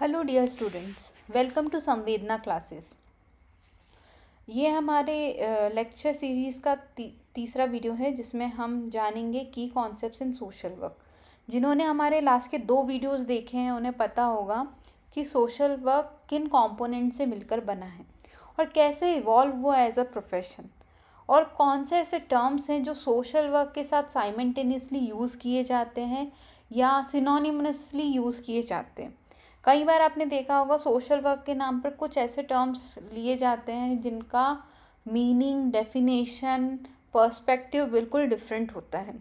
Hello dear students, welcome to Samvedna classes. ये हमारे lecture series का तीसरा वीडियो है जिसमें हम जानेंगे की कॉन्सेप्ट्स इन सोशल वर्क। जिन्होंने हमारे लास्ट के 2 वीडियोस देखे हैं उन्हें पता होगा कि सोशल वर्क किन कंपोनेंट से मिलकर बना है और कैसे इवॉल्व हुआ एज अ प्रोफेशन, और कौन से ऐसे टर्म्स हैं जो सोशल वर्क के साथ साइमल्टेनियसली यूज़ किए जाते हैं या सिनोनिमसली यूज़ किए जाते हैं। कई बार आपने देखा होगा सोशल वर्क के नाम पर कुछ ऐसे टर्म्स लिए जाते हैं जिनका मीनिंग, डेफिनेशन, पर्सपेक्टिव बिल्कुल डिफरेंट होता है।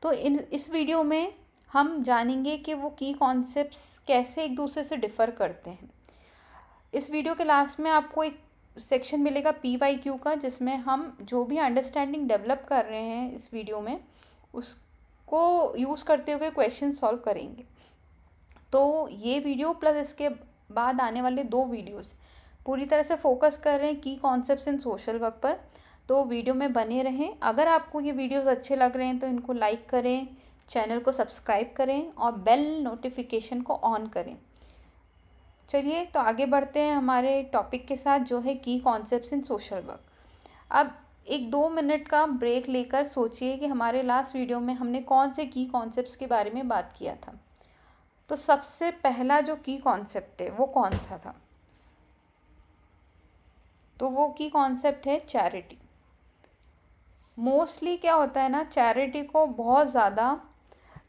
तो इस वीडियो में हम जानेंगे कि वो की कॉन्सेप्ट्स कैसे एक दूसरे से डिफ़र करते हैं। इस वीडियो के लास्ट में आपको एक सेक्शन मिलेगा PYQ का, जिसमें हम जो भी अंडरस्टैंडिंग डेवलप कर रहे हैं इस वीडियो में उसको यूज़ करते हुए क्वेश्चन सॉल्व करेंगे। तो ये वीडियो प्लस इसके बाद आने वाले 2 वीडियोस पूरी तरह से फोकस कर रहे हैं की कॉन्सेप्ट्स इन सोशल वर्क पर। तो वीडियो में बने रहें। अगर आपको ये वीडियोस अच्छे लग रहे हैं तो इनको लाइक करें, चैनल को सब्सक्राइब करें और बेल नोटिफिकेशन को ऑन करें। चलिए तो आगे बढ़ते हैं हमारे टॉपिक के साथ, जो है की कॉन्सेप्ट्स इन सोशल वर्क। अब एक 2 मिनट का ब्रेक लेकर सोचिए कि हमारे लास्ट वीडियो में हमने कौन से की कॉन्सेप्ट्स के बारे में बात किया था। तो सबसे पहला जो की कॉन्सेप्ट है वो कौन सा था? तो वो की कॉन्सेप्ट है चैरिटी। मोस्टली क्या होता है ना, चैरिटी को बहुत ज़्यादा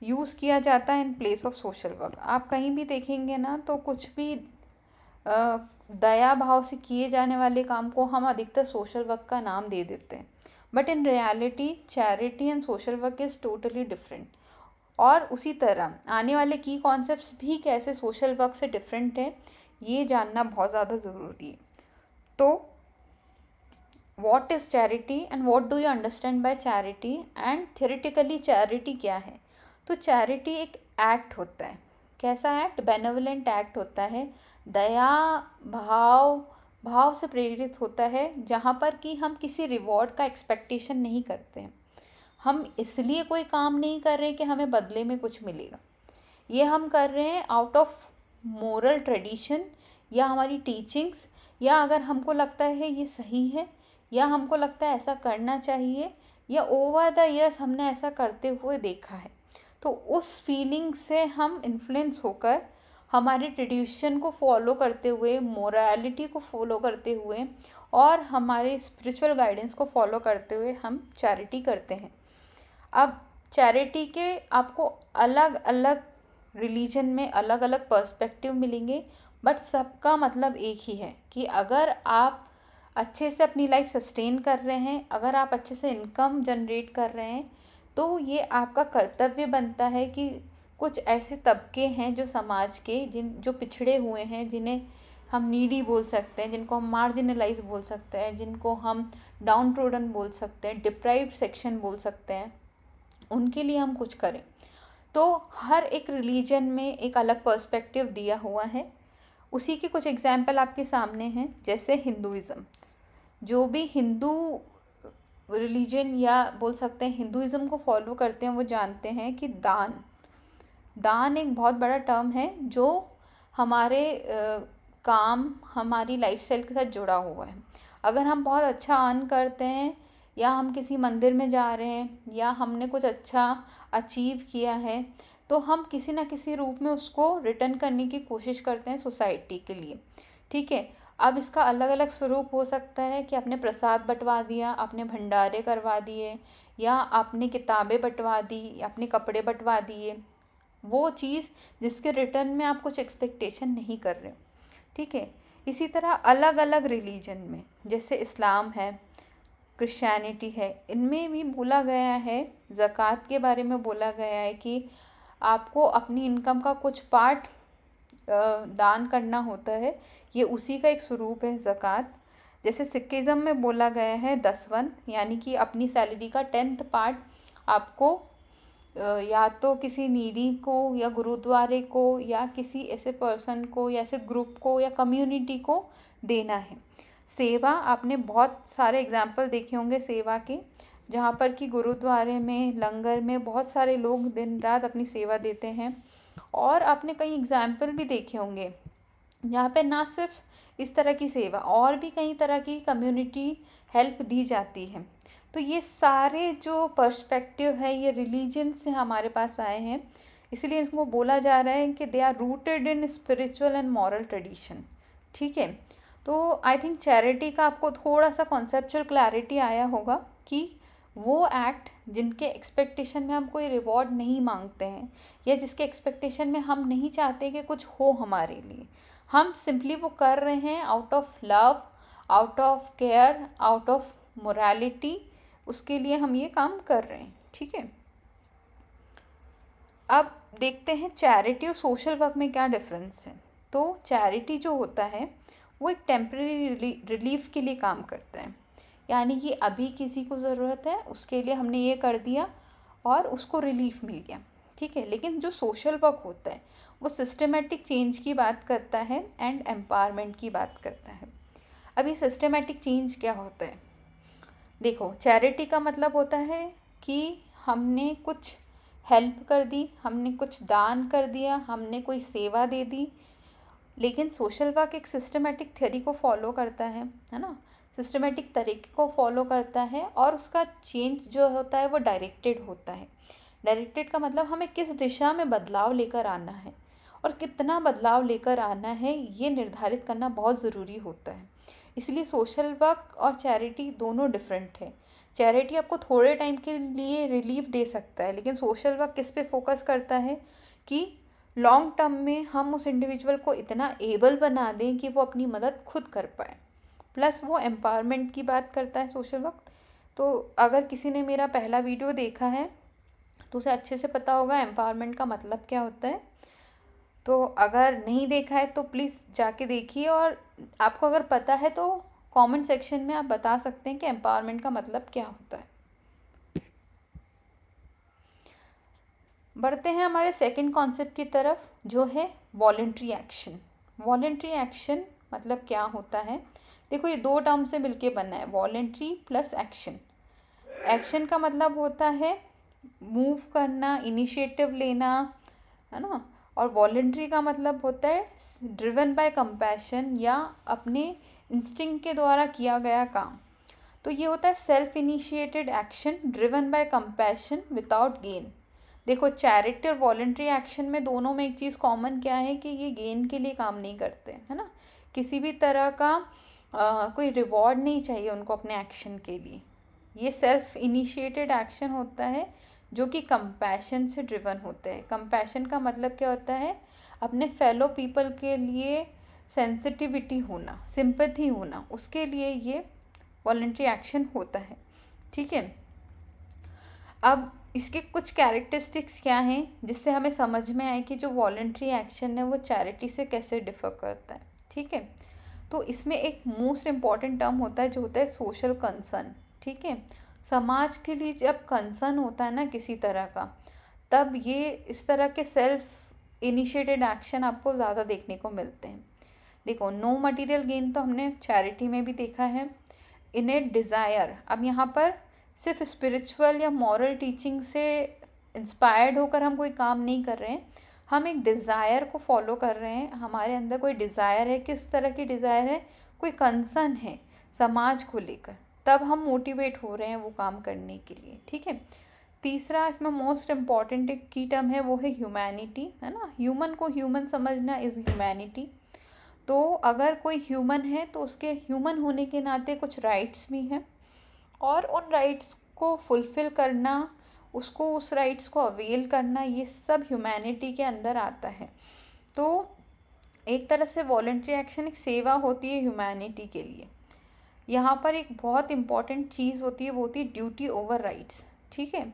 यूज़ किया जाता है in place of social work. आप कहीं भी देखेंगे ना तो कुछ भी दया भाव से किए जाने वाले काम को हम अधिकतर सोशल वर्क का नाम दे देते हैं, but in reality charity and social work is totally different. और उसी तरह आने वाले की कॉन्सेप्ट्स भी कैसे सोशल वर्क से डिफरेंट है ये जानना बहुत ज़्यादा ज़रूरी है। तो what is charity and what do you understand by charity, and theoretically charity क्या है? तो चैरिटी एक एक्ट होता है। कैसा एक्ट? बेनेवलेंट एक्ट होता है, दया भाव से प्रेरित होता है, जहाँ पर कि हम किसी रिवॉर्ड का एक्सपेक्टेशन नहीं करते हैं। हम इसलिए कोई काम नहीं कर रहे कि हमें बदले में कुछ मिलेगा। ये हम कर रहे हैं आउट ऑफ मोरल ट्रेडिशन या हमारी टीचिंग्स, या अगर हमको लगता है ये सही है या हमको लगता है ऐसा करना चाहिए, या ओवर द ईयर्स हमने ऐसा करते हुए देखा है, तो उस फीलिंग से हम इन्फ्लुएंस होकर हमारे ट्रेडिशन को फॉलो करते हुए, मोरालिटी को फॉलो करते हुए और हमारे स्पिरिचुअल गाइडेंस को फॉलो करते हुए हम चैरिटी करते हैं। अब चैरिटी के आपको अलग अलग रिलीजन में अलग अलग पर्सपेक्टिव मिलेंगे, बट सबका मतलब एक ही है कि अगर आप अच्छे से अपनी लाइफ सस्टेन कर रहे हैं, अगर आप अच्छे से इनकम जनरेट कर रहे हैं, तो ये आपका कर्तव्य बनता है कि कुछ ऐसे तबके हैं जो समाज के जो पिछड़े हुए हैं, जिन्हें हम नीडी बोल सकते हैं, जिनको हम मार्जिनलाइज बोल सकते हैं, जिनको हम डाउन ट्रोडन बोल सकते हैं, डिप्राइव्ड सेक्शन बोल सकते हैं, उनके लिए हम कुछ करें। तो हर एक रिलीजन में एक अलग पर्सपेक्टिव दिया हुआ है। उसी के कुछ एग्जाम्पल आपके सामने हैं। जैसे हिंदुज़म, जो भी हिंदू रिलीजन या बोल सकते हैं हिंदुज़म को फॉलो करते हैं, वो जानते हैं कि दान एक बहुत बड़ा टर्म है जो हमारे काम, हमारी लाइफस्टाइल के साथ जुड़ा हुआ है। अगर हम बहुत अच्छा अर्न करते हैं, या हम किसी मंदिर में जा रहे हैं, या हमने कुछ अच्छा अचीव किया है, तो हम किसी ना किसी रूप में उसको रिटर्न करने की कोशिश करते हैं सोसाइटी के लिए। ठीक है। अब इसका अलग अलग स्वरूप हो सकता है कि आपने प्रसाद बंटवा दिया, आपने भंडारे करवा दिए, या आपने किताबें बंटवा दी, आपने कपड़े बंटवा दिए, वो चीज़ जिसके रिटर्न में आप कुछ एक्सपेक्टेशन नहीं कर रहे। ठीक है। इसी तरह अलग अलग रिलीजन में, जैसे इस्लाम है, क्रिश्चियनिटी है, इनमें भी बोला गया है, ज़कात के बारे में बोला गया है कि आपको अपनी इनकम का कुछ पार्ट दान करना होता है। ये उसी का एक स्वरूप है ज़कात। जैसे सिखिज़म में बोला गया है 10वन, यानी कि अपनी सैलरी का 10th पार्ट आपको या तो किसी नीडी को, या गुरुद्वारे को, या किसी ऐसे पर्सन को, या ऐसे ग्रुप को, या कम्युनिटी को देना है। सेवा, आपने बहुत सारे एग्जाम्पल देखे होंगे सेवा के, जहाँ पर कि गुरुद्वारे में, लंगर में बहुत सारे लोग दिन रात अपनी सेवा देते हैं। और आपने कई एग्जाम्पल भी देखे होंगे यहाँ पे ना सिर्फ इस तरह की सेवा और भी कई तरह की कम्युनिटी हेल्प दी जाती है। तो ये सारे जो पर्सपेक्टिव है ये रिलीजन से हमारे पास आए हैं, इसलिए इसको बोला जा रहा है कि they are rooted in spiritual and moral tradition. ठीक है, तो आई थिंक चैरिटी का आपको थोड़ा सा कॉन्सेप्चुअल क्लैरिटी आया होगा कि वो एक्ट जिनके एक्सपेक्टेशन में हम कोई रिवॉर्ड नहीं मांगते हैं या जिसके एक्सपेक्टेशन में हम नहीं चाहते कि कुछ हो हमारे लिए, हम सिंपली वो कर रहे हैं out of love, out of care, out of morality, उसके लिए हम ये काम कर रहे हैं। ठीक है, अब देखते हैं चैरिटी और सोशल वर्क में क्या डिफरेंस है। तो चैरिटी जो होता है वो एक टेम्परेरी रिलीफ के लिए काम करता है, यानी कि अभी किसी को ज़रूरत है उसके लिए हमने ये कर दिया और उसको रिलीफ मिल गया। ठीक है, लेकिन जो सोशल वर्क होता है वो सिस्टमेटिक चेंज की बात करता है एंड एम्पावरमेंट की बात करता है। अभी सिस्टमेटिक चेंज क्या होता है, देखो चैरिटी का मतलब होता है कि हमने कुछ हेल्प कर दी, हमने कुछ दान कर दिया, हमने कोई सेवा दे दी। लेकिन सोशल वर्क एक सिस्टमेटिक थ्योरी को फॉलो करता है ना, सिस्टमेटिक तरीके को फॉलो करता है और उसका चेंज जो होता है वो डायरेक्टेड होता है। डायरेक्टेड का मतलब हमें किस दिशा में बदलाव लेकर आना है और कितना बदलाव लेकर आना है ये निर्धारित करना बहुत ज़रूरी होता है। इसलिए सोशल वर्क और चैरिटी दोनों डिफरेंट है। चैरिटी आपको थोड़े टाइम के लिए रिलीफ दे सकता है, लेकिन सोशल वर्क किस पे फोकस करता है कि लॉन्ग टर्म में हम उस इंडिविजुअल को इतना एबल बना दें कि वो अपनी मदद खुद कर पाए। प्लस वो एम्पावरमेंट की बात करता है सोशल वर्क। तो अगर किसी ने मेरा पहला वीडियो देखा है तो उसे अच्छे से पता होगा एम्पावरमेंट का मतलब क्या होता है। तो अगर नहीं देखा है तो प्लीज़ जाके देखिए, और आपको अगर पता है तो कमेंट सेक्शन में आप बता सकते हैं कि एम्पावरमेंट का मतलब क्या होता है। बढ़ते हैं हमारे सेकंड कॉन्सेप्ट की तरफ, जो है वॉलंटरी एक्शन। वॉलंटरी एक्शन मतलब क्या होता है, देखो ये दो टर्म से मिलके बना है, वॉलंटरी प्लस एक्शन। एक्शन का मतलब होता है मूव करना, इनिशिएटिव लेना, है ना, और वॉलंटरी का मतलब होता है ड्रिवन बाय कंपैशन या अपने इंस्टिंक्ट के द्वारा किया गया काम। तो ये होता है self initiated action driven by compassion without gain. देखो चैरिटी और वॉलंटरी एक्शन में दोनों में एक चीज़ कॉमन क्या है कि ये गेन के लिए काम नहीं करते, है ना, किसी भी तरह का कोई रिवॉर्ड नहीं चाहिए उनको अपने एक्शन के लिए। ये सेल्फ इनिशिएटेड एक्शन होता है जो कि कंपैशन से ड्रिवन होता है। कंपैशन का मतलब क्या होता है, अपने फेलो पीपल के लिए सेंसिटिविटी होना, सिंपैथी होना, उसके लिए ये वॉलंटरी एक्शन होता है। ठीक है, अब इसके कुछ कैरेक्टरिस्टिक्स क्या हैं जिससे हमें समझ में आए कि जो वॉलंटरी एक्शन है वो चैरिटी से कैसे डिफ़र करता है। ठीक है, तो इसमें एक मोस्ट इम्पॉर्टेंट टर्म होता है जो होता है सोशल कंसर्न। ठीक है, समाज के लिए जब कंसर्न होता है ना किसी तरह का, तब ये इस तरह के सेल्फ इनिशिएटेड एक्शन आपको ज़्यादा देखने को मिलते हैं। देखो नो मटेरियल गेन तो हमने चैरिटी में भी देखा है। इनेट डिज़ायर, अब यहाँ पर सिर्फ स्पिरिचुअल या मॉरल टीचिंग से इंस्पायर्ड होकर हम कोई काम नहीं कर रहे हैं, हम एक डिज़ायर को फॉलो कर रहे हैं। हमारे अंदर कोई डिज़ायर है, किस तरह की डिज़ायर है, कोई कंसर्न है समाज को लेकर, तब हम मोटिवेट हो रहे हैं वो काम करने के लिए। ठीक है, तीसरा इसमें मोस्ट इम्पॉर्टेंट एक की टर्म है वो है ह्यूमैनिटी, है ना, ह्यूमन को ह्यूमन समझना इज़ ह्यूमैनिटी। तो अगर कोई ह्यूमन है तो उसके ह्यूमन होने के नाते कुछ राइट्स भी हैं, और उन राइट्स को फुलफ़िल करना, उसको उस राइट्स को अवेल करना, ये सब ह्यूमैनिटी के अंदर आता है। तो एक तरह से वॉलंटरी एक्शन एक सेवा होती है ह्यूमैनिटी के लिए। यहाँ पर एक बहुत इम्पॉर्टेंट चीज़ होती है, वो होती है ड्यूटी ओवर राइट्स। ठीक है,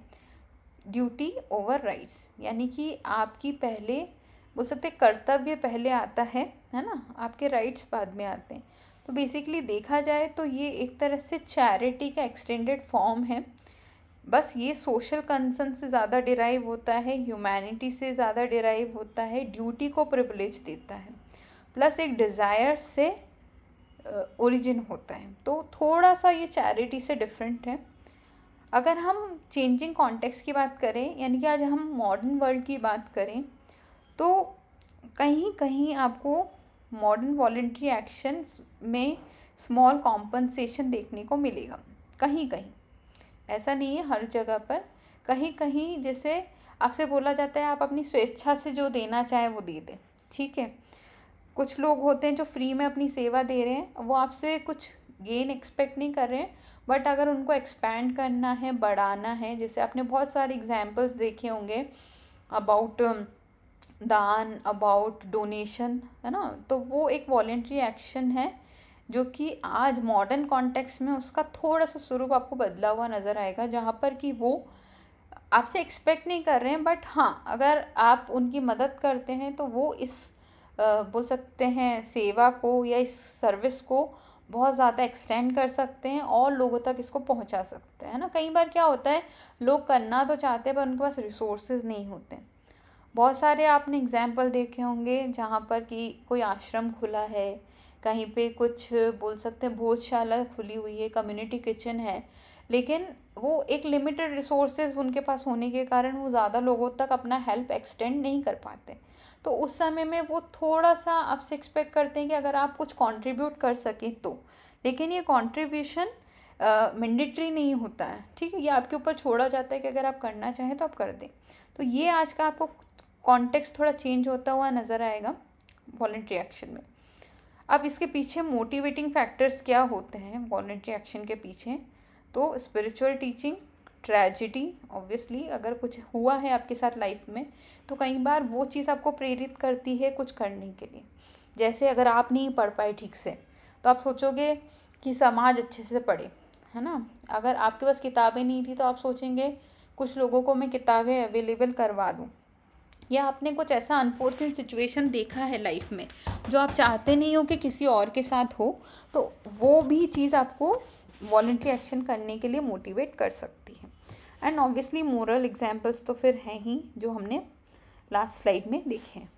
ड्यूटी ओवर राइट्स यानी कि आपकी पहले बोल सकते कर्तव्य पहले आता है ना, आपके राइट्स बाद में आते हैं। तो बेसिकली देखा जाए तो ये एक तरह से चैरिटी का एक्सटेंडेड फॉर्म है, बस ये सोशल कंसर्न से ज़्यादा डिराइव होता है, ह्यूमैनिटी से ज़्यादा डिराइव होता है, ड्यूटी को प्रिविलेज देता है, प्लस एक डिज़ायर से ओरिजिन होता है। तो थोड़ा सा ये चैरिटी से डिफरेंट है। अगर हम चेंजिंग कॉन्टेक्स्ट की बात करें, यानी कि आज हम मॉडर्न वर्ल्ड की बात करें, तो कहीं कहीं आपको मॉडर्न वॉलंटरी एक्शंस में स्मॉल कॉम्पनसेशन देखने को मिलेगा कहीं कहीं, ऐसा नहीं है हर जगह पर, कहीं कहीं जैसे आपसे बोला जाता है आप अपनी स्वेच्छा से जो देना चाहे वो दे दें, ठीक है। कुछ लोग होते हैं जो फ्री में अपनी सेवा दे रहे हैं, वो आपसे कुछ गेन एक्सपेक्ट नहीं कर रहे हैं, बट अगर उनको एक्सपैंड करना है, बढ़ाना है, जैसे आपने बहुत सारे एग्जांपल्स देखे होंगे अबाउट दान, अबाउट डोनेशन, है ना, तो वो एक वॉलेंट्री एक्शन है जो कि आज मॉडर्न कॉन्टेक्स्ट में उसका थोड़ा सा स्वरूप आपको बदला हुआ नज़र आएगा, जहाँ पर कि वो आपसे एक्सपेक्ट नहीं कर रहे हैं, बट हाँ अगर आप उनकी मदद करते हैं तो वो इस बोल सकते हैं सेवा को या इस सर्विस को बहुत ज़्यादा एक्सटेंड कर सकते हैं और लोगों तक इसको पहुंचा सकते हैं, है ना। कई बार क्या होता है, लोग करना तो चाहते हैं पर उनके पास रिसोर्सेज नहीं होते। बहुत सारे आपने एग्जाम्पल देखे होंगे जहाँ पर कि कोई आश्रम खुला है, कहीं पे कुछ बोल सकते हैं भोजशाला खुली हुई है, कम्युनिटी किचन है, लेकिन वो एक लिमिटेड रिसोर्सेज उनके पास होने के कारण वो ज़्यादा लोगों तक अपना हेल्प एक्सटेंड नहीं कर पाते। तो उस समय में वो थोड़ा सा आपसे एक्सपेक्ट करते हैं कि अगर आप कुछ कंट्रीब्यूट कर सकें तो, लेकिन ये कंट्रीब्यूशन मैंडेटरी नहीं होता है, ठीक है, ये आपके ऊपर छोड़ा जाता है कि अगर आप करना चाहें तो आप कर दें। तो ये आज का आपको कॉन्टेक्स्ट थोड़ा चेंज होता हुआ नज़र आएगा वॉलंटरी एक्शन में। अब इसके पीछे मोटिवेटिंग फैक्टर्स क्या होते हैं वॉलंटरी एक्शन के पीछे, तो स्पिरिचुअल टीचिंग, ट्रेजिडी, ऑब्वियसली अगर कुछ हुआ है आपके साथ लाइफ में तो कई बार वो चीज़ आपको प्रेरित करती है कुछ करने के लिए। जैसे अगर आप नहीं पढ़ पाए ठीक से तो आप सोचोगे कि समाज अच्छे से पढ़े, है ना। अगर आपके पास किताबें नहीं थी तो आप सोचेंगे कुछ लोगों को मैं किताबें अवेलेबल करवा दूँ, या आपने कुछ ऐसा अनफोर्सिन सिचुएशन देखा है लाइफ में जो आप चाहते नहीं हो कि किसी और के साथ हो, तो वो भी चीज़ आपको वॉलंटरी एक्शन करने के लिए मोटिवेट कर सकती है। एंड ऑब्वियसली मोरल एग्जाम्पल्स तो फिर हैं ही जो हमने लास्ट स्लाइड में देखे हैं।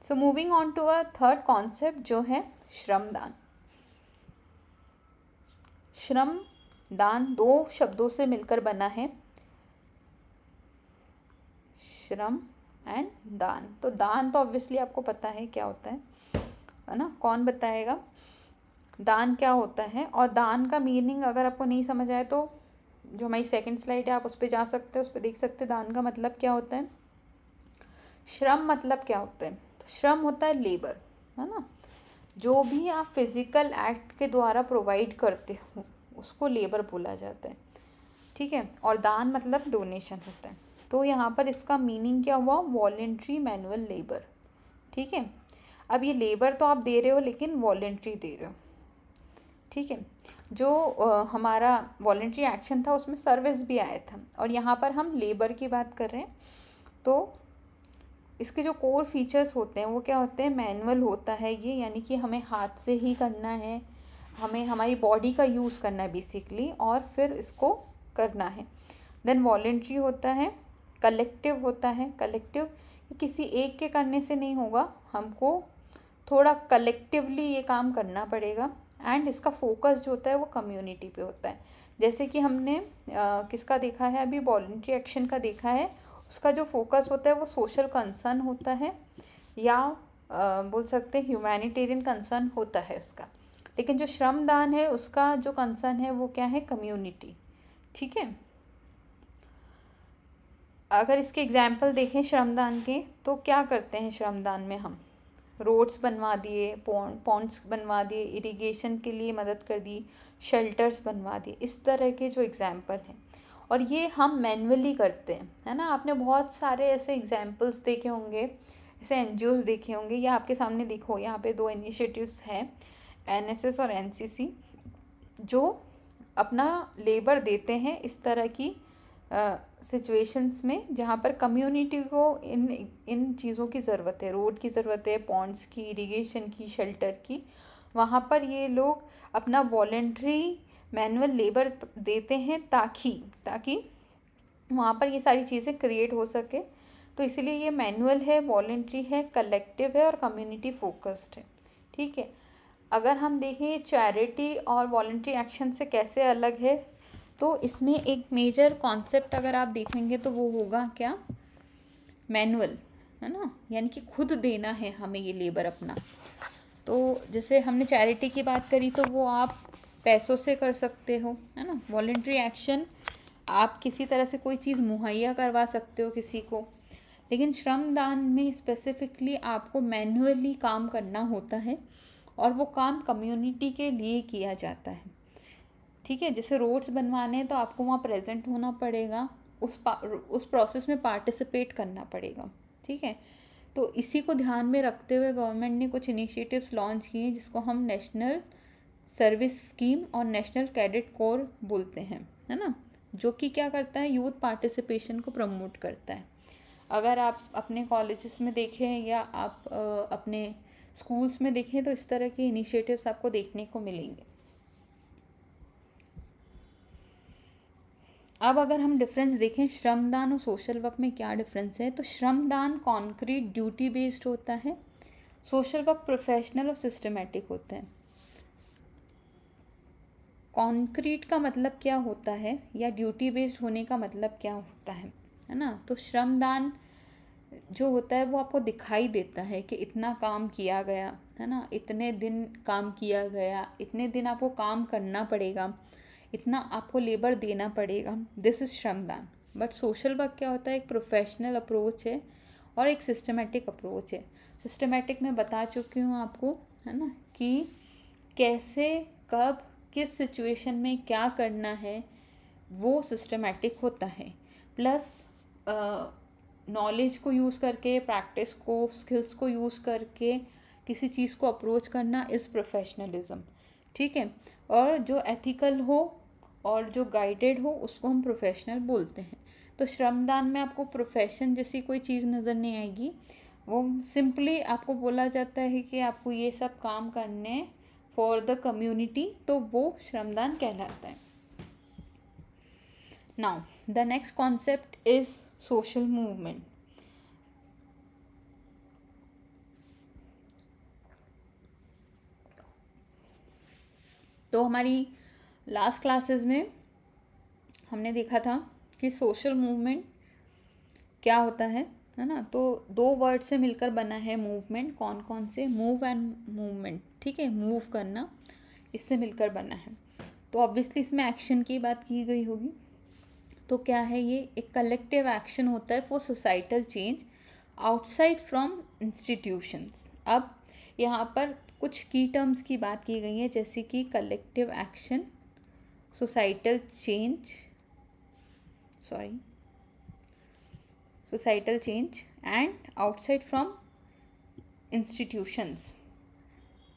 So moving on to a third concept जो है श्रमदान। श्रम दान दो शब्दों से मिलकर बना है, श्रम एंड दान। तो दान तो ऑब्वियसली आपको पता है क्या होता है ना, कौन बताएगा दान क्या होता है। और दान का मीनिंग अगर आपको नहीं समझ आए तो जो हमारी सेकंड स्लाइड है आप उस पर जा सकते हैं, उस पर देख सकते हैं दान का मतलब क्या होता है। श्रम मतलब क्या होता है, तो श्रम होता है लेबर, है ना, जो भी आप फिजिकल एक्ट के द्वारा प्रोवाइड करते हो उसको लेबर बोला जाता है, ठीक है। और दान मतलब डोनेशन होता है। तो यहाँ पर इसका मीनिंग क्या हुआ, वॉलेंट्री मैनुअल लेबर, ठीक है। अब ये लेबर तो आप दे रहे हो लेकिन वॉलेंट्री दे रहे हो, ठीक है। जो हमारा वॉलेंट्री एक्शन था उसमें सर्विस भी आया था, और यहाँ पर हम लेबर की बात कर रहे हैं। तो इसके जो कोर फीचर्स होते हैं वो क्या होते हैं, मैनुअल होता है ये, यानी कि हमें हाथ से ही करना है, हमें हमारी बॉडी का यूज़ करना है बेसिकली, और फिर इसको करना है। देन वॉलेंट्री होता है, कलेक्टिव होता है। कलेक्टिव किसी एक के करने से नहीं होगा, हमको थोड़ा कलेक्टिवली ये काम करना पड़ेगा। एंड इसका फोकस जो होता है वो कम्युनिटी पे होता है। जैसे कि हमने किसका देखा है अभी, वॉलंटरी एक्शन का देखा है, उसका जो फोकस होता है वो सोशल कंसर्न होता है, या बोल सकते हैं ह्यूमैनिटेरियन कंसर्न होता है उसका। लेकिन जो श्रमदान है उसका जो कंसर्न है वो क्या है, कम्युनिटी, ठीक है। अगर इसके एग्जाम्पल देखें श्रमदान के, तो क्या करते हैं श्रमदान में, हम रोड्स बनवा दिए, पॉन्ड्स बनवा दिए, इरिगेशन के लिए मदद कर दी, शेल्टर्स बनवा दिए, इस तरह के जो एग्जाम्पल हैं। और ये हम मैनुअली करते हैं, है ना। आपने बहुत सारे ऐसे एग्जाम्पल्स देखे होंगे, ऐसे एनजीओज देखे होंगे, या आपके सामने देखो यहाँ पे दो इनिशिएटिव्स हैं, एनएसएस और एनसीसी, जो अपना लेबर देते हैं इस तरह की सिचुएशंस में जहाँ पर कम्युनिटी को इन चीज़ों की ज़रूरत है, रोड की ज़रूरत है, पॉन्ड्स की, इरिगेशन की, शेल्टर की। वहाँ पर ये लोग अपना वॉलेंट्री मैनुअल लेबर देते हैं ताकि वहाँ पर ये सारी चीज़ें क्रिएट हो सके। तो इसलिए ये मैनुअल है, वॉलेंट्री है, कलेक्टिव है और कम्युनिटी फोकस्ड है, ठीक है। अगर हम देखें चैरिटी और वॉलेंट्री एक्शन से कैसे अलग है, तो इसमें एक मेजर कॉन्सेप्ट अगर आप देखेंगे तो वो होगा क्या, मैनुअल, है ना, यानी कि खुद देना है हमें ये लेबर अपना। तो जैसे हमने चैरिटी की बात करी तो वो आप पैसों से कर सकते हो, है ना। वॉलेंट्री एक्शन, आप किसी तरह से कोई चीज़ मुहैया करवा सकते हो किसी को, लेकिन श्रमदान में स्पेसिफिकली आपको मैन्युअली काम करना होता है और वो काम कम्युनिटी के लिए किया जाता है, ठीक है। जैसे रोड्स बनवाने हैं तो आपको वहाँ प्रेजेंट होना पड़ेगा, उस प्रोसेस में पार्टिसिपेट करना पड़ेगा, ठीक है। तो इसी को ध्यान में रखते हुए गवर्नमेंट ने कुछ इनिशिएटिव्स लॉन्च किए हैं जिसको हम नेशनल सर्विस स्कीम और नेशनल कैडेट कोर बोलते हैं, है ना, जो कि क्या करता है, यूथ पार्टिसिपेशन को प्रमोट करता है। अगर आप अपने कॉलेजेस में देखें या आप अपने स्कूल्स में देखें तो इस तरह के इनिशिएटिव्स आपको देखने को मिलेंगे। अब अगर हम डिफरेंस देखें श्रमदान और सोशल वर्क में क्या डिफरेंस है, तो श्रमदान कॉन्क्रीट ड्यूटी बेस्ड होता है, सोशल वर्क प्रोफेशनल और सिस्टमेटिक होते हैं। कॉन्क्रीट का मतलब क्या होता है या ड्यूटी बेस्ड होने का मतलब क्या होता है ना। तो श्रमदान जो होता है वो आपको दिखाई देता है कि इतना काम किया गया, है ना, इतने दिन काम किया गया, इतने दिन आपको काम करना पड़ेगा, इतना आपको लेबर देना पड़ेगा, दिस इज़ श्रमदान। बट सोशल वर्क क्या होता है, एक प्रोफेशनल अप्रोच है और एक सिस्टमेटिक अप्रोच है। सिस्टमेटिक मैं बता चुकी हूँ आपको, है ना, कि कैसे कब किस सिचुएशन में क्या करना है, वो सिस्टमेटिक होता है। प्लस नॉलेज को यूज़ करके, प्रैक्टिस को, स्किल्स को यूज़ करके किसी चीज़ को अप्रोच करना इज़ प्रोफेशनलिज्म, ठीक है। और जो एथिकल हो और जो गाइडेड हो उसको हम प्रोफेशनल बोलते हैं। तो श्रमदान में आपको प्रोफेशन जैसी कोई चीज़ नज़र नहीं आएगी, वो सिंपली आपको बोला जाता है कि आपको ये सब काम करने फॉर द कम्युनिटी, तो वो श्रमदान कहलाता है। Now the next concept is social movement. तो हमारी लास्ट क्लासेस में हमने देखा था कि सोशल मूवमेंट क्या होता है ना। तो दो वर्ड से मिलकर बना है मूवमेंट। कौन कौन से? मूव एंड मूवमेंट, ठीक है, मूव करना, इससे मिलकर बना है। तो ऑब्वियसली इसमें एक्शन की बात की गई होगी। तो क्या है ये? एक कलेक्टिव एक्शन होता है for societal change outside from institutions. अब यहाँ पर कुछ की टर्म्स की बात की गई है, जैसे कि collective action, societal change and outside from institutions.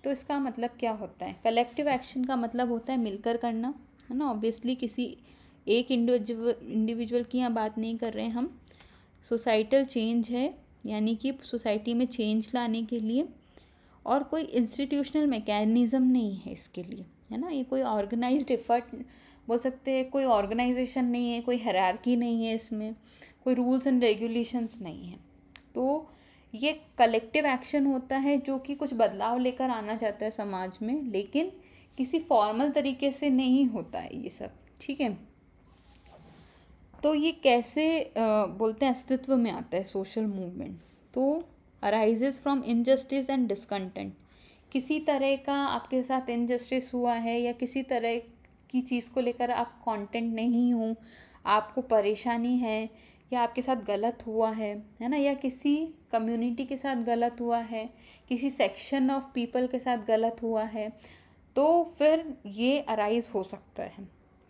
तो इसका मतलब क्या होता है? कलेक्टिव एक्शन का मतलब होता है मिलकर करना, है ना। ऑब्वियसली किसी एक इंडिविजुअल की यहाँ बात नहीं कर रहे हैं हम। सोसाइटल चेंज है, यानी कि सोसाइटी में चेंज लाने के लिए, और कोई इंस्टीट्यूशनल मैकेनिज़्म नहीं है इसके लिए, है ना। ये कोई ऑर्गेनाइज्ड एफर्ट बोल सकते हैं, कोई ऑर्गेनाइजेशन नहीं है, कोई हायरार्की नहीं है इसमें, कोई रूल्स एंड रेगुलेशंस नहीं है। तो ये कलेक्टिव एक्शन होता है जो कि कुछ बदलाव लेकर आना चाहता है समाज में, लेकिन किसी फॉर्मल तरीके से नहीं होता है ये सब, ठीक है। तो ये कैसे बोलते हैं अस्तित्व में आता है सोशल मूवमेंट? तो arises from injustice and discontent. किसी तरह का आपके साथ इनजस्टिस हुआ है या किसी तरह की चीज़ को लेकर आप कंटेंट नहीं हो, आपको परेशानी है या आपके साथ गलत हुआ है ना, या किसी कम्युनिटी के साथ गलत हुआ है, किसी सेक्शन ऑफ पीपल के साथ गलत हुआ है, तो फिर ये अराइज हो सकता है।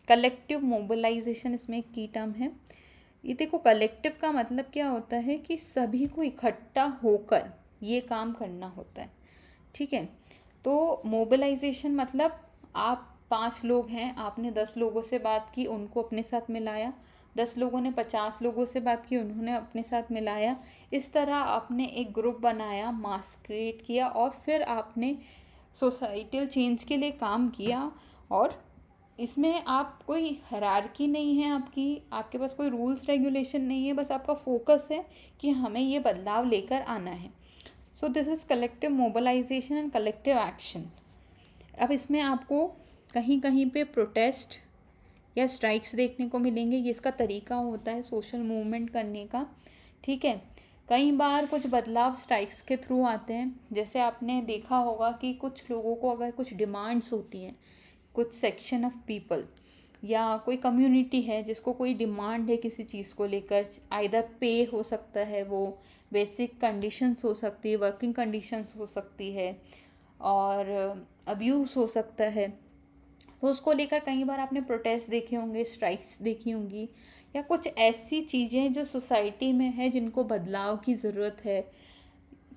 कलेक्टिव मोबिलाइजेशन इसमें एक की टर्म है। ये देखो, कलेक्टिव का मतलब क्या होता है कि सभी को इकट्ठा होकर ये काम करना होता है, ठीक है। तो मोबिलाइजेशन मतलब आप 5 लोग हैं, आपने 10 लोगों से बात की, उनको अपने साथ मिलाया, 10 लोगों ने 50 लोगों से बात की, उन्होंने अपने साथ मिलाया। इस तरह आपने एक ग्रुप बनाया, मास क्रिएट किया, और फिर आपने सोसाइटल चेंज के लिए काम किया। और इसमें आप कोई हायरार्की नहीं है आपके पास कोई रूल्स रेगुलेशन नहीं है, बस आपका फोकस है कि हमें ये बदलाव लेकर आना है। So this is collective mobilisation and collective action. अब इसमें आपको कहीं कहीं पे प्रोटेस्ट या स्ट्राइक्स देखने को मिलेंगे। ये इसका तरीका होता है सोशल मूवमेंट करने का, ठीक है। कई बार कुछ बदलाव स्ट्राइक्स के थ्रू आते हैं। जैसे आपने देखा होगा कि कुछ लोगों को अगर कुछ डिमांड्स होती हैं, कुछ सेक्शन ऑफ पीपल या कोई कम्युनिटी है जिसको कोई डिमांड है किसी चीज़ को लेकर, आइदर पे हो सकता है, वो बेसिक कंडीशंस हो सकती है, वर्किंग कंडीशंस हो सकती है, और अब्यूज़ हो सकता है। तो उसको लेकर कई बार आपने प्रोटेस्ट देखे होंगे, स्ट्राइक्स देखी होंगी, या कुछ ऐसी चीज़ें जो सोसाइटी में है जिनको बदलाव की ज़रूरत है,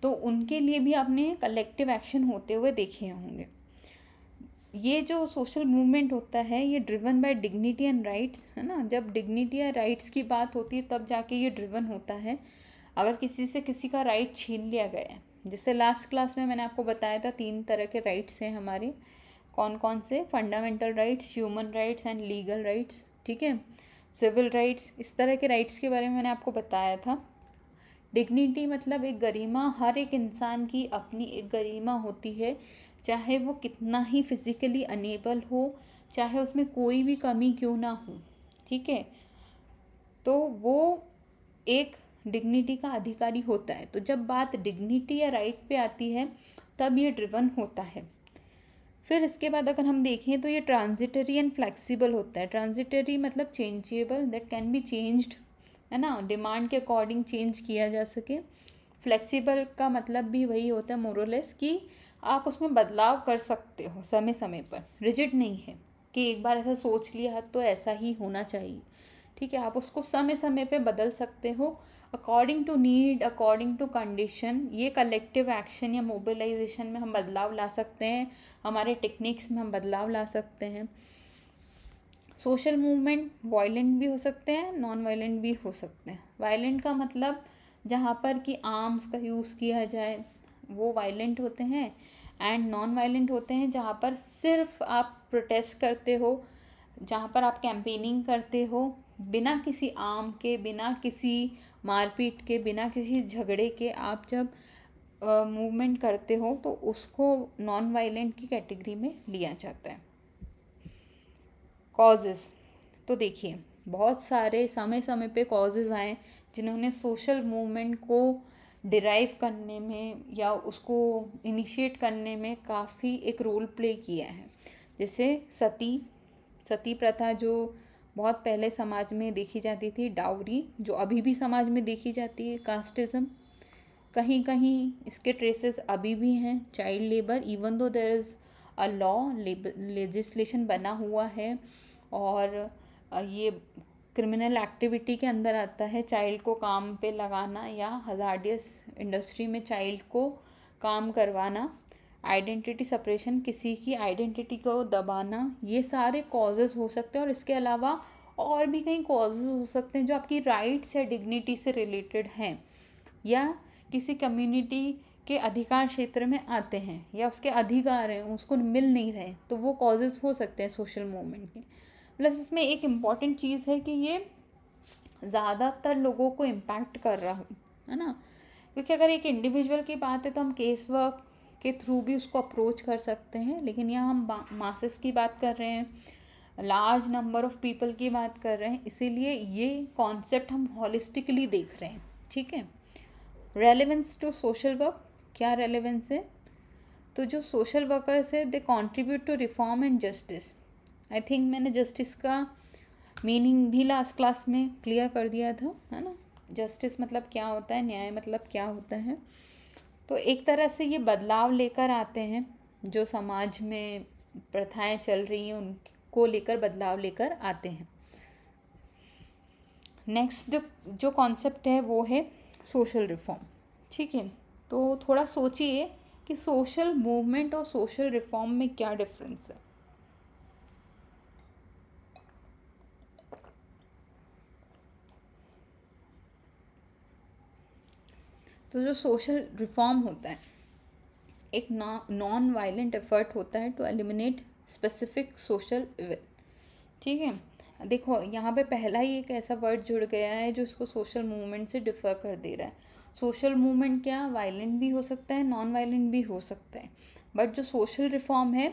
तो उनके लिए भी आपने कलेक्टिव एक्शन होते हुए देखे होंगे। ये जो सोशल मूवमेंट होता है ये driven by dignity and rights, है ना। जब डिग्निटी या राइट्स की बात होती है तब जाके ये ड्रिवन होता है। अगर किसी से किसी का राइट छीन लिया गया है, जैसे लास्ट क्लास में मैंने आपको बताया था 3 तरह के राइट्स हैं हमारे, कौन कौन से, fundamental rights, human rights and legal rights, ठीक है, सिविल राइट्स, इस तरह के राइट्स के बारे में मैंने आपको बताया था। डिग्निटी मतलब एक गरिमा, हर एक इंसान की अपनी एक गरिमा होती है, चाहे वो कितना ही फिजिकली अनेबल हो, चाहे उसमें कोई भी कमी क्यों ना हो, ठीक है, तो वो एक डिग्निटी का अधिकारी होता है। तो जब बात डिग्निटी या राइट पे आती है तब ये ड्रिवन होता है। फिर इसके बाद अगर हम देखें तो ये ट्रांजिटरी एंड फ्लेक्सिबल होता है। ट्रांजिटरी मतलब changeable, that can be changed, है ना, डिमांड के अकॉर्डिंग चेंज किया जा सके। फ्लेक्सिबल का मतलब भी वही होता है मोरलेस, कि आप उसमें बदलाव कर सकते हो समय समय पर, रिजिड नहीं है कि एक बार ऐसा सोच लिया तो ऐसा ही होना चाहिए, ठीक है, आप उसको समय समय पे बदल सकते हो according to need, according to condition. ये कलेक्टिव एक्शन या मोबिलाइजेशन में हम बदलाव ला सकते हैं, हमारे टेक्निक्स में हम बदलाव ला सकते हैं। सोशल मूवमेंट वायलेंट भी हो सकते हैं, नॉन वायलेंट भी हो सकते हैं। वायलेंट का मतलब जहाँ पर कि आर्म्स का यूज़ किया जाए वो वायलेंट होते हैं, एंड नॉन वायलेंट होते हैं जहाँ पर सिर्फ आप प्रोटेस्ट करते हो, जहाँ पर आप कैंपेनिंग करते हो, बिना किसी आर्म के, बिना किसी मारपीट के, बिना किसी झगड़े के आप जब मूवमेंट करते हो तो उसको नॉन वायलेंट की कैटेगरी में लिया जाता है। कॉजेज़, तो देखिए बहुत सारे समय समय पे कॉजेज़ आए जिन्होंने सोशल मूवमेंट को डिराइव करने में या उसको इनिशिएट करने में काफ़ी एक रोल प्ले किया है। जैसे सती प्रथा जो बहुत पहले समाज में देखी जाती थी, डाउरी जो अभी भी समाज में देखी जाती है, कास्टिज़म, कहीं कहीं इसके ट्रेसेस अभी भी हैं, child labour, even though there is a law, legislation बना हुआ है, और ये क्रिमिनल एक्टिविटी के अंदर आता है चाइल्ड को काम पे लगाना या हज़ार्डियस इंडस्ट्री में चाइल्ड को काम करवाना, आइडेंटिटी सेपरेशन, किसी की आइडेंटिटी को दबाना, ये सारे कॉजेज़ हो सकते हैं। और इसके अलावा और भी कई कॉजेज़ हो सकते हैं जो आपकी राइट्स या डिग्निटी से रिलेटेड हैं, या किसी कम्युनिटी के अधिकार क्षेत्र में आते हैं, या उसके अधिकार हैं उसको मिल नहीं रहे, तो वो कॉजेज़ हो सकते हैं सोशल मूवमेंट के। प्लस इसमें एक इम्पॉर्टेंट चीज़ है कि ये ज़्यादातर लोगों को इम्पैक्ट कर रहा है ना, क्योंकि अगर एक इंडिविजुअल की बात है तो हम केस वर्क के थ्रू भी उसको अप्रोच कर सकते हैं, लेकिन यहाँ हम मासेस की बात कर रहे हैं, लार्ज नंबर ऑफ पीपल की बात कर रहे हैं, इसीलिए ये कॉन्सेप्ट हम हॉलिस्टिकली देख रहे हैं, ठीक है। रेलेवेंस टू सोशल वर्क, क्या रेलेवेंस है, तो जो सोशल वर्कर्स है they contribute to reform and justice. I think मैंने जस्टिस का मीनिंग भी लास्ट क्लास में क्लियर कर दिया था, है ना। जस्टिस मतलब क्या होता है, न्याय मतलब क्या होता है। तो एक तरह से ये बदलाव लेकर आते हैं, जो समाज में प्रथाएं चल रही हैं उनको लेकर बदलाव लेकर आते हैं। नेक्स्ट जो कॉन्सेप्ट है वो है सोशल रिफॉर्म, ठीक है। तो थोड़ा सोचिए कि सोशल मूवमेंट और सोशल रिफॉर्म में क्या डिफरेंस है। तो जो सोशल रिफॉर्म होता है एक नॉन वायलेंट एफर्ट होता है to eliminate specific social evil, ठीक है। देखो यहाँ पे पहला ही एक ऐसा वर्ड जुड़ गया है जो इसको सोशल मूवमेंट से डिफ़र कर दे रहा है। सोशल मूवमेंट क्या वायलेंट भी हो सकता है, नॉन वायलेंट भी हो सकता है, बट जो सोशल रिफॉर्म है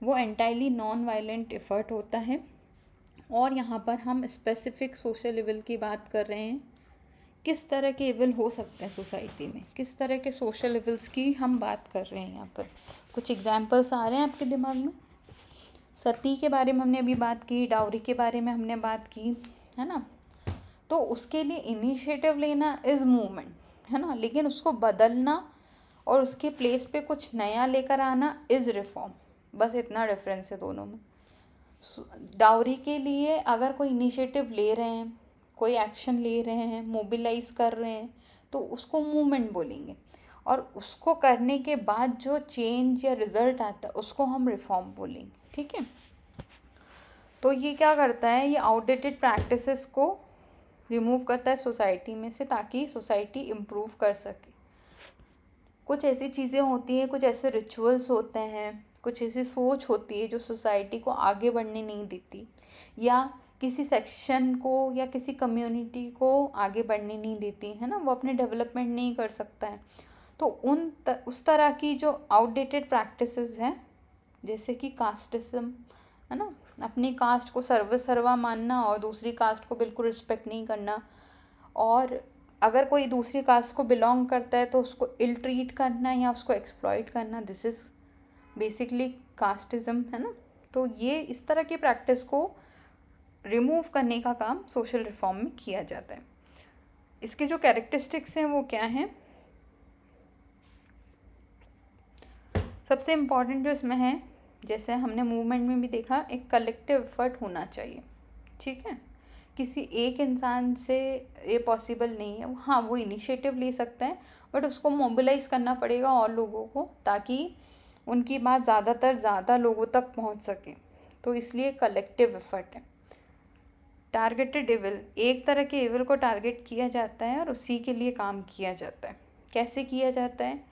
वो एंटायरली नॉन वायलेंट एफर्ट होता है। और यहाँ पर हम स्पेसिफिक सोशल इविल की बात कर रहे हैं किस तरह के इविल हो सकते हैं सोसाइटी में, किस तरह के सोशल इविल्स की हम बात कर रहे हैं यहाँ पर। कुछ एग्जाम्पल्स आ रहे हैं आपके दिमाग में? सती के बारे में हमने अभी बात की, डाउरी के बारे में हमने बात की, है ना। तो उसके लिए इनिशिएटिव लेना इज़ मूवमेंट, है ना, लेकिन उसको बदलना और उसके प्लेस पे कुछ नया लेकर आना इज़ रिफॉर्म। बस इतना डिफरेंस है दोनों में। डाउरी के लिए अगर कोई इनिशिएटिव ले रहे हैं, कोई एक्शन ले रहे हैं, मोबिलाइज कर रहे हैं, तो उसको मूवमेंट बोलेंगे। और उसको करने के बाद जो चेंज या रिजल्ट आता है उसको हम रिफॉर्म बोलेंगे, ठीक है। तो ये क्या करता है, ये आउटडेटेड प्रैक्टिसेस को रिमूव करता है सोसाइटी में से, ताकि सोसाइटी इम्प्रूव कर सके। कुछ ऐसी चीज़ें होती हैं, कुछ ऐसे रिचुअल्स होते हैं, कुछ ऐसी सोच होती है जो सोसाइटी को आगे बढ़ने नहीं देती, या किसी सेक्शन को या किसी कम्युनिटी को आगे बढ़ने नहीं देती, है ना, वो अपने डेवलपमेंट नहीं कर सकता है। तो उस तरह की जो आउटडेटेड प्रैक्टिसेस हैं, जैसे कि कास्टिज्म, है ना, अपनी कास्ट को सर्वा मानना और दूसरी कास्ट को बिल्कुल रिस्पेक्ट नहीं करना, और अगर कोई दूसरी कास्ट को बिलोंग करता है तो उसको इल ट्रीट करना या उसको एक्सप्लॉइट करना, दिस इज़ बेसिकली कास्टिज्म, है ना। तो ये इस तरह की प्रैक्टिस को रिमूव करने का काम सोशल रिफॉर्म में किया जाता है। इसके जो कैरेक्टरिस्टिक्स हैं वो क्या हैं? सबसे इम्पॉर्टेंट जो इसमें है, जैसे हमने मूवमेंट में भी देखा, एक कलेक्टिव एफर्ट होना चाहिए, ठीक है। किसी एक इंसान से ये पॉसिबल नहीं है। हाँ, वो इनिशिएटिव ले सकता है, बट उसको मोबिलाइज करना पड़ेगा और लोगों को, ताकि उनकी बात ज़्यादा लोगों तक पहुंच सके। तो इसलिए कलेक्टिव एफर्ट है। टारगेटेड इविल, एक तरह के इविल को टारगेट किया जाता है और उसी के लिए काम किया जाता है। कैसे किया जाता है?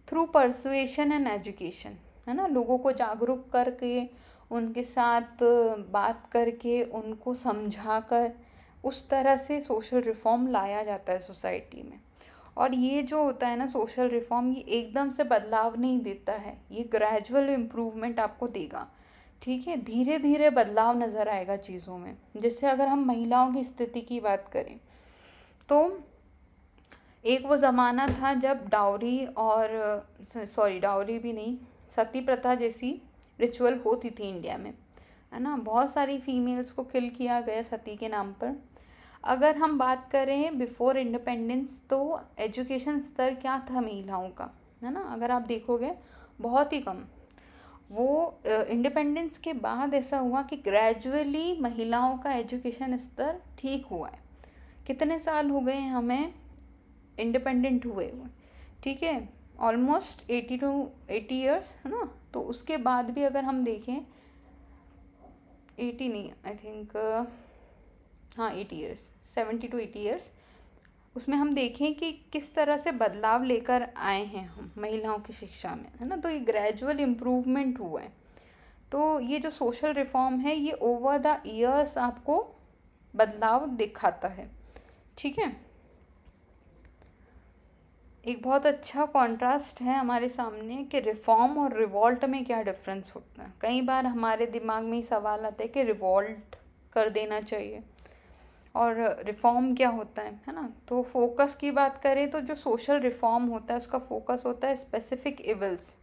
थ्रू परसुएशन एंड एजुकेशन, है ना, लोगों को जागरूक करके, उनके साथ बात करके, उनको समझा कर, उस तरह से सोशल रिफॉर्म लाया जाता है सोसाइटी में। और ये जो होता है ना सोशल रिफॉर्म, ये एकदम से बदलाव नहीं देता है, ये ग्रेजुअल इम्प्रूवमेंट आपको देगा, ठीक है। धीरे धीरे बदलाव नज़र आएगा चीज़ों में। जैसे अगर हम महिलाओं की स्थिति की बात करें, तो एक वो ज़माना था जब डाउरी और डाउरी भी नहीं, सती प्रथा जैसी रिचुअल होती थी इंडिया में, है ना। बहुत सारी फीमेल्स को किल किया गया सती के नाम पर। अगर हम बात करें बिफोर इंडिपेंडेंस, तो एजुकेशन स्तर क्या था महिलाओं का, है ना, अगर आप देखोगे बहुत ही कम। वो इंडिपेंडेंस के बाद ऐसा हुआ कि ग्रेजुअली महिलाओं का एजुकेशन स्तर ठीक हुआ है। कितने साल हो गए हमें इंडिपेंडेंट हुए, ठीक है, ऑलमोस्ट 80 ईयर्स, है ना। तो उसके बाद भी अगर हम देखें, 80 नहीं, आई थिंक, हाँ 80 ईयर्स, 70 to 80 ईयर्स, उसमें हम देखें कि किस तरह से बदलाव लेकर आए हैं हम महिलाओं की शिक्षा में, है ना। तो ये ग्रेजुअल इम्प्रूवमेंट हुआ है। तो ये जो सोशल रिफॉर्म है, ये ओवर द ईयर्स आपको बदलाव दिखाता है, ठीक है। एक बहुत अच्छा कॉन्ट्रास्ट है हमारे सामने कि रिफॉर्म और रिवॉल्ट में क्या डिफरेंस होता है। कई बार हमारे दिमाग में ही सवाल आता है कि रिवॉल्ट कर देना चाहिए और रिफॉर्म क्या होता है ना। तो फोकस की बात करें तो जो सोशल रिफॉर्म होता है उसका फोकस होता है स्पेसिफिक इविल्स,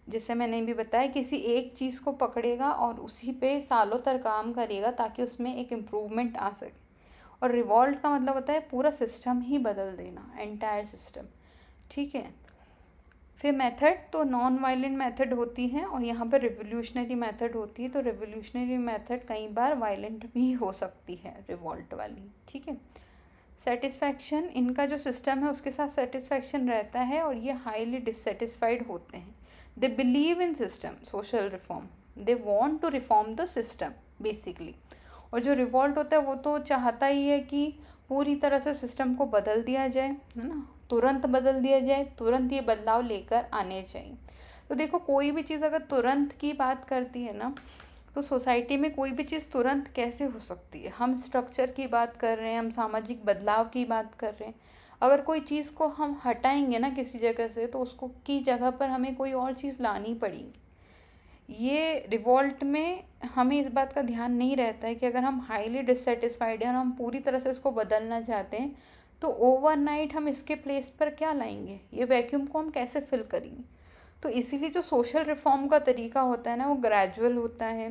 जैसे मैंने भी बताया, किसी एक चीज़ को पकड़ेगा और उसी पे सालों तक काम करेगा ताकि उसमें एक इम्प्रूवमेंट आ सके। और रिवॉल्ट का मतलब होता है पूरा सिस्टम ही बदल देना, एंटायर सिस्टम, ठीक है। फिर मेथड, तो नॉन वायलेंट मेथड होती है और यहाँ पर रिवोल्यूशनरी मेथड होती है। तो रिवोल्यूशनरी मेथड कई बार वायलेंट भी हो सकती है, रिवॉल्ट वाली, ठीक है। सेटिस्फैक्शन, इनका जो सिस्टम है उसके साथ सेटिस्फैक्शन रहता है और ये हाईली डिससेटिस्फाइड होते हैं। They believe in system, social reform, they want to reform the system basically. और जो रिवॉल्ट होता है वो तो चाहता ही है कि पूरी तरह से सिस्टम को बदल दिया जाए, है ना, तुरंत बदल दिया जाए, तुरंत ये बदलाव लेकर आने चाहिए। तो देखो, कोई भी चीज़ अगर तुरंत की बात करती है ना, तो सोसाइटी में कोई भी चीज़ तुरंत कैसे हो सकती है। हम स्ट्रक्चर की बात कर रहे हैं, हम सामाजिक बदलाव की बात कर रहे हैं। अगर कोई चीज़ को हम हटाएंगे ना किसी जगह से, तो उसको की जगह पर हमें कोई और चीज़ लानी पड़ेगी। ये रिवॉल्ट में हमें इस बात का ध्यान नहीं रहता है कि अगर हम हाईली डिससेटिस्फाइड हैं और हम पूरी तरह से इसको बदलना चाहते हैं, तो ओवरनाइट हम इसके प्लेस पर क्या लाएंगे, ये वैक्यूम को हम कैसे फिल करेंगे। तो इसीलिए जो सोशल रिफॉर्म का तरीका होता है ना, वो ग्रेजुअल होता है,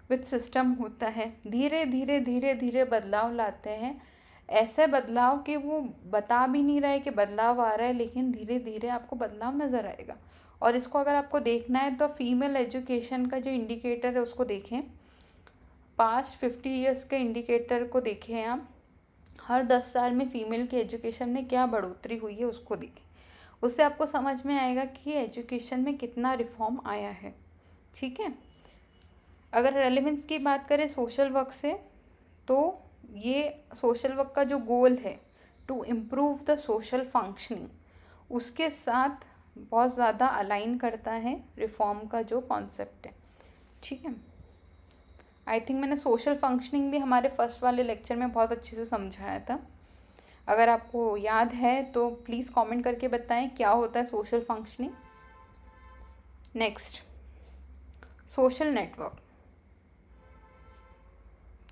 विथ सिस्टम होता है, धीरे धीरे धीरे धीरे बदलाव लाते हैं। ऐसे बदलाव कि वो बता भी नहीं रहे कि बदलाव आ रहा है, लेकिन धीरे धीरे आपको बदलाव नज़र आएगा। और इसको अगर आपको देखना है तो फीमेल एजुकेशन का जो इंडिकेटर है उसको देखें, पास्ट 50 ईयर्स के इंडिकेटर को देखें आप, हर 10 साल में फ़ीमेल के एजुकेशन में क्या बढ़ोतरी हुई है उसको देखें। उससे आपको समझ में आएगा कि एजुकेशन में कितना रिफॉर्म आया है। ठीक है, अगर रेलेवेंस की बात करें सोशल वर्क से, तो ये सोशल वर्क का जो गोल है to improve the social functioning, उसके साथ बहुत ज़्यादा अलाइन करता है रिफॉर्म का जो कॉन्सेप्ट है। ठीक है, आई थिंक मैंने सोशल फंक्शनिंग भी हमारे फर्स्ट वाले लेक्चर में बहुत अच्छे से समझाया था। अगर आपको याद है तो प्लीज़ कमेंट करके बताएं क्या होता है social functioning. Next, social network.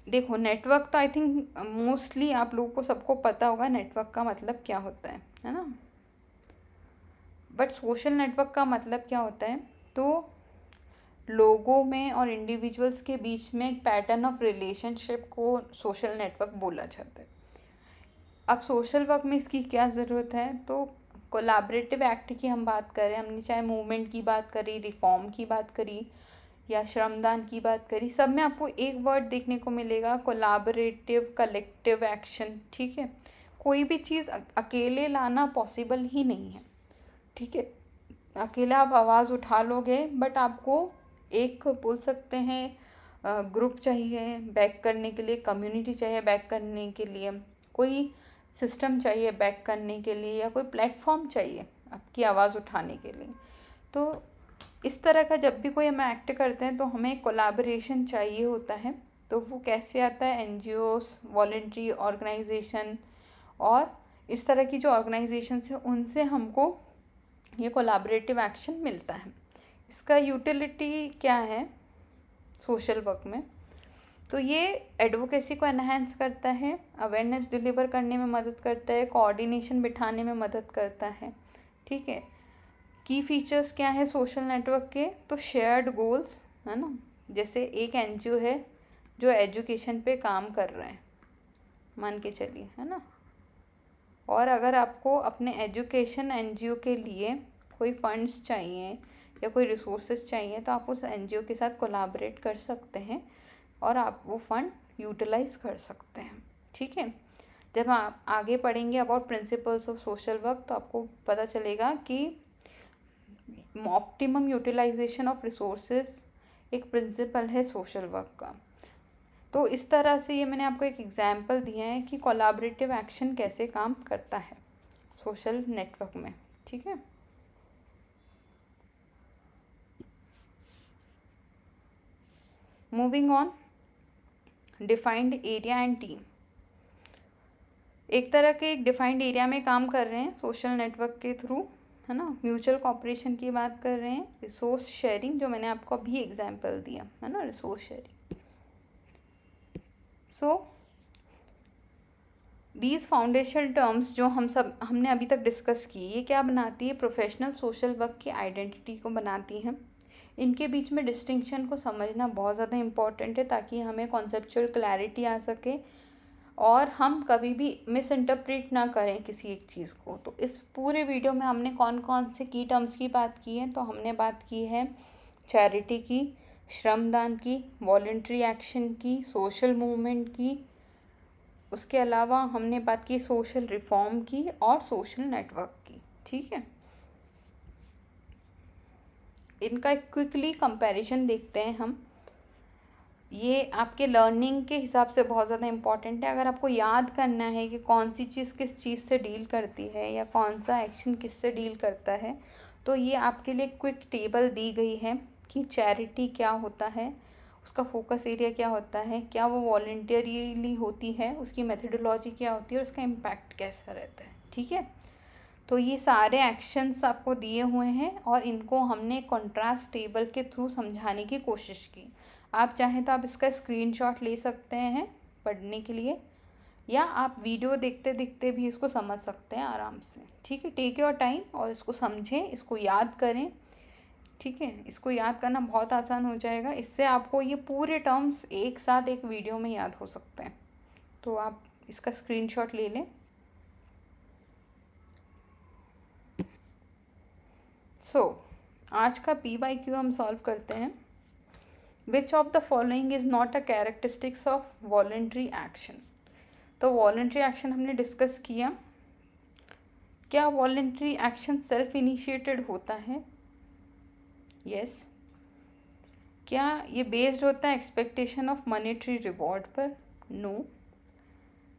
देखो, नेटवर्क तो आई थिंक मोस्टली आप लोगों को सबको पता होगा नेटवर्क का मतलब क्या होता है ना। बट सोशल नेटवर्क का मतलब क्या होता है, तो लोगों में और इंडिविजुअल्स के बीच में एक पैटर्न ऑफ रिलेशनशिप को सोशल नेटवर्क बोला जाता है। अब सोशल वर्क में इसकी क्या ज़रूरत है, तो कोलैबोरेटिव एक्ट की हम बात करें, हमने चाहे मूवमेंट की बात करी, रिफॉर्म की बात करी या श्रमदान की बात करी, सब में आपको एक वर्ड देखने को मिलेगा, कोलैबोरेटिव, कलेक्टिव एक्शन। ठीक है, कोई भी चीज़ अकेले लाना पॉसिबल ही नहीं है। ठीक है, अकेला आप आवाज़ उठा लोगे, बट आपको एक बोल सकते हैं ग्रुप चाहिए बैक करने के लिए, कम्युनिटी चाहिए बैक करने के लिए, कोई सिस्टम चाहिए बैक करने के लिए, या कोई प्लेटफॉर्म चाहिए आपकी आवाज़ उठाने के लिए। तो इस तरह का जब भी कोई हम एक्ट करते हैं तो हमें कोलैबोरेशन चाहिए होता है। तो वो कैसे आता है, एनजीओस, वॉलंटरी ऑर्गेनाइजेशन और इस तरह की जो ऑर्गेनाइजेशंस हैं उनसे हमको ये कोलैबोरेटिव एक्शन मिलता है। इसका यूटिलिटी क्या है सोशल वर्क में, तो ये एडवोकेसी को एनहांस करता है, अवेयरनेस डिलीवर करने में मदद करता है, कोऑर्डिनेशन बिठाने में मदद करता है। ठीक है, की फीचर्स क्या है सोशल नेटवर्क के, तो शेयर्ड गोल्स है ना, जैसे एक एनजीओ है जो एजुकेशन पे काम कर रहे हैं, मान के चलिए, है ना, और अगर आपको अपने एजुकेशन एनजीओ के लिए कोई फंड्स चाहिए या कोई रिसोर्सेज चाहिए, तो आप उस एनजीओ के साथ कोलैबोरेट कर सकते हैं और आप वो फंड यूटिलाइज़ कर सकते हैं। ठीक है, जब आप आगे पढ़ेंगे about principles of social work तो आपको पता चलेगा कि ऑप्टिमम यूटिलाइजेशन ऑफ रिसोर्सेज एक प्रिंसिपल है सोशल वर्क का। तो इस तरह से ये मैंने आपको एक एग्जाम्पल दिया है कि कोलैबोरेटिव एक्शन कैसे काम करता है सोशल नेटवर्क में। ठीक है, moving on, defined area and team. एक तरह के एक डिफाइंड एरिया में काम कर रहे हैं सोशल नेटवर्क के थ्रू, है ना, म्यूचुअल कॉपरेशन की बात कर रहे हैं, रिसोर्स शेयरिंग जो मैंने आपको अभी एग्जाम्पल दिया है ना, resource sharing. So these foundational terms जो हमने अभी तक डिस्कस की, ये क्या बनाती है, प्रोफेशनल सोशल वर्क की आइडेंटिटी को बनाती हैं। इनके बीच में डिस्टिंक्शन को समझना बहुत ज़्यादा इम्पॉर्टेंट है ताकि हमें कॉन्सेप्चुअल क्लैरिटी आ सके और हम कभी भी मिस इंटरप्रेट ना करें किसी एक चीज़ को। तो इस पूरे वीडियो में हमने कौन कौन से की टर्म्स की बात की है, तो हमने बात की है चैरिटी की, श्रमदान की, वॉलंटरी एक्शन की, सोशल मूवमेंट की, उसके अलावा हमने बात की सोशल रिफॉर्म की और सोशल नेटवर्क की। ठीक है, इनका एक क्विकली कंपैरिजन देखते हैं हम। ये आपके लर्निंग के हिसाब से बहुत ज़्यादा इम्पॉर्टेंट है। अगर आपको याद करना है कि कौन सी चीज़ किस चीज़ से डील करती है या कौन सा एक्शन किस से डील करता है, तो ये आपके लिए क्विक टेबल दी गई है कि चैरिटी क्या होता है, उसका फोकस एरिया क्या होता है, क्या वो वॉलंटियरली होती है, उसकी मेथडोलॉजी क्या होती है और उसका इम्पैक्ट कैसा रहता है। ठीक है, तो ये सारे एक्शंस आपको दिए हुए हैं और इनको हमने कंट्रास्ट टेबल के थ्रू समझाने की कोशिश की। आप चाहें तो आप इसका स्क्रीनशॉट ले सकते हैं पढ़ने के लिए, या आप वीडियो देखते देखते भी इसको समझ सकते हैं आराम से। ठीक है, टेक योर टाइम और इसको समझें, इसको याद करें। ठीक है, इसको याद करना बहुत आसान हो जाएगा। इससे आपको ये पूरे टर्म्स एक साथ एक वीडियो में याद हो सकते हैं। तो आप इसका स्क्रीनशॉट ले लें। आज का PYQ हम सॉल्व करते हैं। Which of the following is not a characteristics of voluntary action. तो वॉलेंट्री एक्शन हमने डिस्कस किया। क्या वॉलेंट्री एक्शन सेल्फ इनिशिएटेड होता है? यस। क्या ये बेस्ड होता है एक्सपेक्टेशन ऑफ मॉनेटरी रिवॉर्ड पर? No.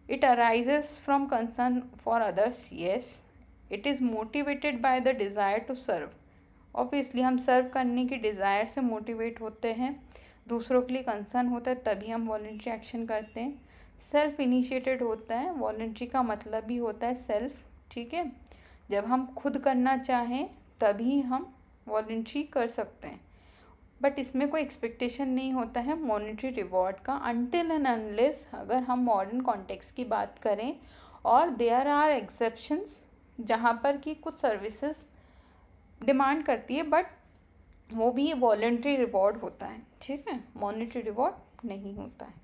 It arises from concern for others? Yes. It is motivated by the desire to serve. Obviously हम सर्व करने की डिज़ायर से मोटिवेट होते हैं, दूसरों के लिए कंसर्न होता है, तभी हम वॉलेंट्री एक्शन करते हैं। सेल्फ इनिशिएटेड होता है, वॉलेंट्री का मतलब ही होता है सेल्फ। ठीक है, जब हम खुद करना चाहें तभी हम वॉलेंट्री कर सकते हैं, बट इसमें कोई एक्सपेक्टेशन नहीं होता है मॉनेटरी रिवॉर्ड का अनटिल एंड अनलेस, अगर हम मॉडर्न कॉन्टेक्स्ट की बात करें, और देयर आर एक्सेप्शंस जहाँ पर कि कुछ सर्विसेज डिमांड करती है, बट वो भी वॉलेंट्री रिवॉर्ड होता है। ठीक है, मॉनेटरी रिवॉर्ड नहीं होता है।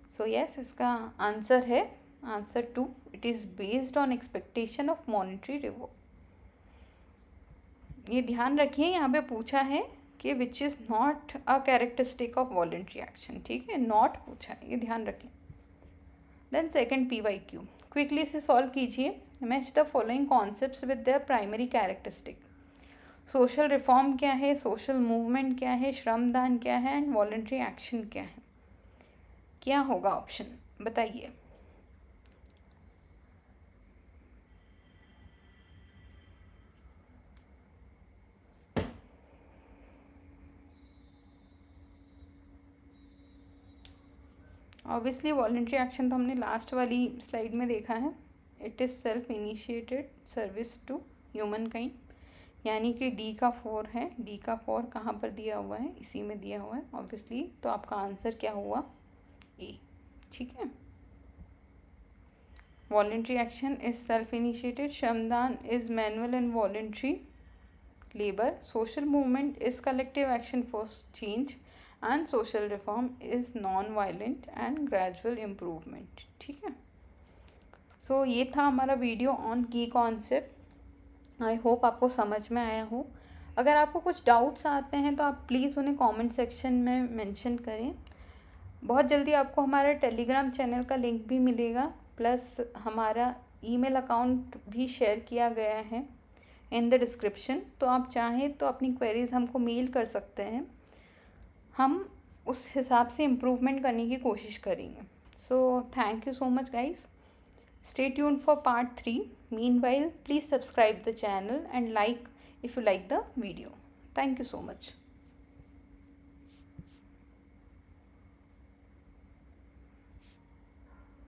सो यस, इसका आंसर है answer 2। It is based on expectation of monetary reward. ये ध्यान रखिए, यहाँ पे पूछा है कि which is not a characteristic of voluntary action. ठीक है, नॉट पूछा है, ये ध्यान रखें। देन सेकंड PYQ, क्विकली इसे सॉल्व कीजिए। Match the following concepts with their primary characteristic. Social reform क्या है, सोशल मूवमेंट क्या है, श्रमदान क्या है, एंड वॉलेंट्री एक्शन क्या है। क्या होगा ऑप्शन, बताइए। ऑब्वियसली वॉलेंट्री एक्शन तो हमने लास्ट वाली स्लाइड में देखा है। It is self initiated service to humankind, यानी कि D का 4 है। D का 4 कहाँ पर दिया हुआ है, इसी में दिया हुआ है ऑब्वियसली। तो आपका आंसर क्या हुआ, A। ठीक है, voluntary action is self initiated, shramdaan is manual and voluntary labour, social movement is collective action for change, and social reform is non violent and gradual improvement. ठीक है, सो ये था हमारा video on key concept. I hope आपको समझ में आया हो। अगर आपको कुछ डाउट्स आते हैं तो आप प्लीज़ उन्हें कमेंट सेक्शन में मेंशन करें। बहुत जल्दी आपको हमारा टेलीग्राम चैनल का लिंक भी मिलेगा, प्लस हमारा ईमेल अकाउंट भी शेयर किया गया है इन द डिस्क्रिप्शन। तो आप चाहें तो अपनी क्वेरीज़ हमको मेल कर सकते हैं, हम उस हिसाब से इम्प्रूवमेंट करने की कोशिश करेंगे। So thank you so much guys. Stay tuned for part 3. Meanwhile, please subscribe the channel and like if you like the video. Thank you so much.